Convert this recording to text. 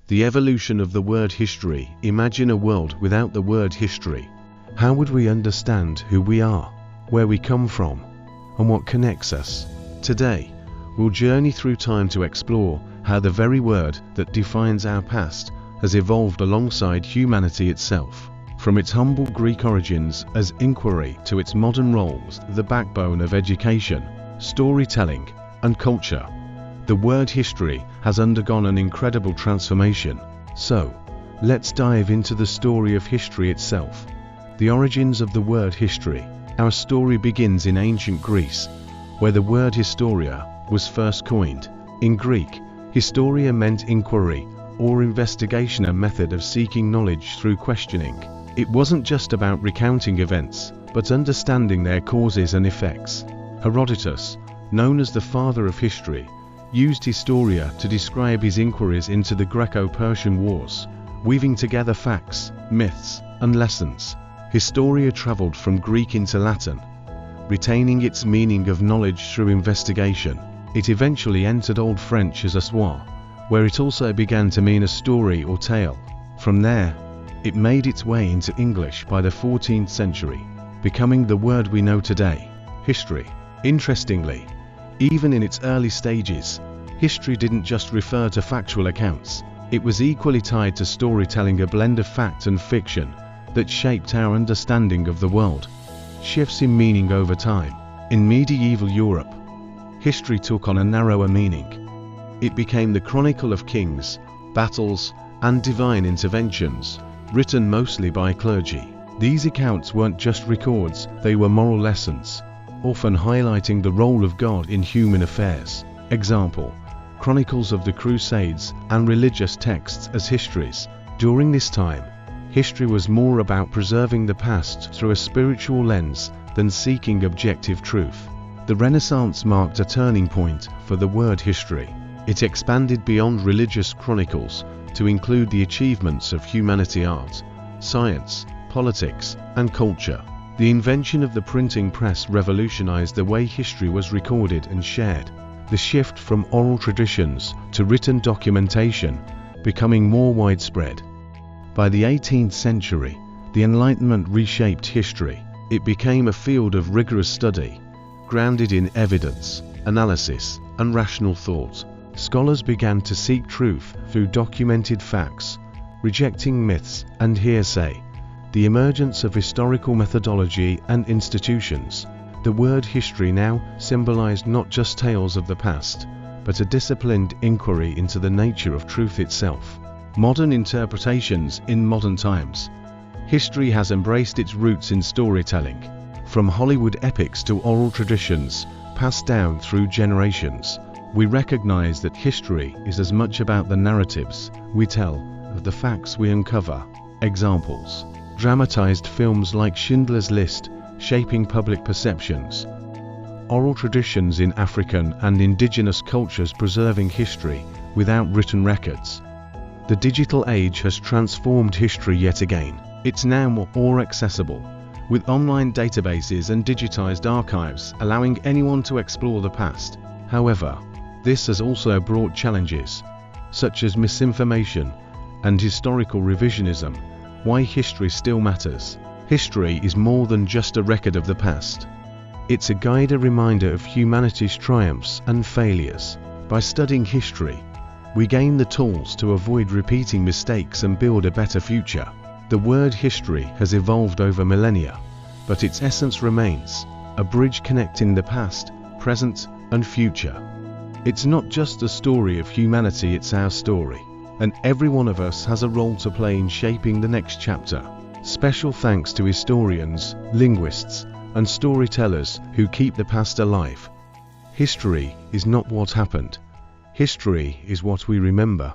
The evolution of the word history. Imagine a world without the word history. How would we understand who we are, where we come from, and what connects us? Today, we'll journey through time to explore how the very word that defines our past has evolved alongside humanity itself. From its humble Greek origins as inquiry to its modern roles, the backbone of education, storytelling, and culture, the word history has undergone an incredible transformation. So, let's dive into the story of history itself. The origins of the word history. Our story begins in ancient Greece, where the word historia was first coined. In Greek, historia meant inquiry or investigation, a method of seeking knowledge through questioning. It wasn't just about recounting events, but understanding their causes and effects. Herodotus, known as the father of history, used historia to describe his inquiries into the Greco-Persian Wars, weaving together facts, myths, and lessons. Historia traveled from Greek into Latin, retaining its meaning of knowledge through investigation. It eventually entered Old French as histoire, where it also began to mean a story or tale. From there, it made its way into English by the 14th century, becoming the word we know today, history. Interestingly, even in its early stages, history didn't just refer to factual accounts. It was equally tied to storytelling, a blend of fact and fiction that shaped our understanding of the world. Shifts in meaning over time. In medieval Europe, history took on a narrower meaning. It became the chronicle of kings, battles, and divine interventions, written mostly by clergy. These accounts weren't just records, they were moral lessons, often highlighting the role of God in human affairs. Example: chronicles of the Crusades and religious texts as histories. During this time, history was more about preserving the past through a spiritual lens than seeking objective truth. The Renaissance marked a turning point for the word history. It expanded beyond religious chronicles to include the achievements of humanity, art, science, politics, and culture. The invention of the printing press revolutionized the way history was recorded and shared. The shift from oral traditions to written documentation becoming more widespread. By the 18th century, the Enlightenment reshaped history. It became a field of rigorous study, grounded in evidence, analysis, and rational thought. Scholars began to seek truth through documented facts, rejecting myths and hearsay. The emergence of historical methodology and institutions. The word history now symbolized not just tales of the past, but a disciplined inquiry into the nature of truth itself. Modern interpretations. In modern times, history has embraced its roots in storytelling, from Hollywood epics to oral traditions passed down through generations. We recognize that history is as much about the narratives we tell as the facts we uncover. Examples: dramatized films like Schindler's List, shaping public perceptions. Oral traditions in African and indigenous cultures, preserving history without written records. The digital age has transformed history yet again. It's now more accessible, with online databases and digitized archives allowing anyone to explore the past. However, this has also brought challenges, such as misinformation and historical revisionism. Why history still matters. History is more than just a record of the past. It's a guide, a reminder of humanity's triumphs and failures. By studying history, we gain the tools to avoid repeating mistakes and build a better future. The word history has evolved over millennia, but its essence remains, a bridge connecting the past, present, and future. It's not just a story of humanity, it's our story, and every one of us has a role to play in shaping the next chapter. Special thanks to historians, linguists, and storytellers who keep the past alive. History is not what happened. History is what we remember.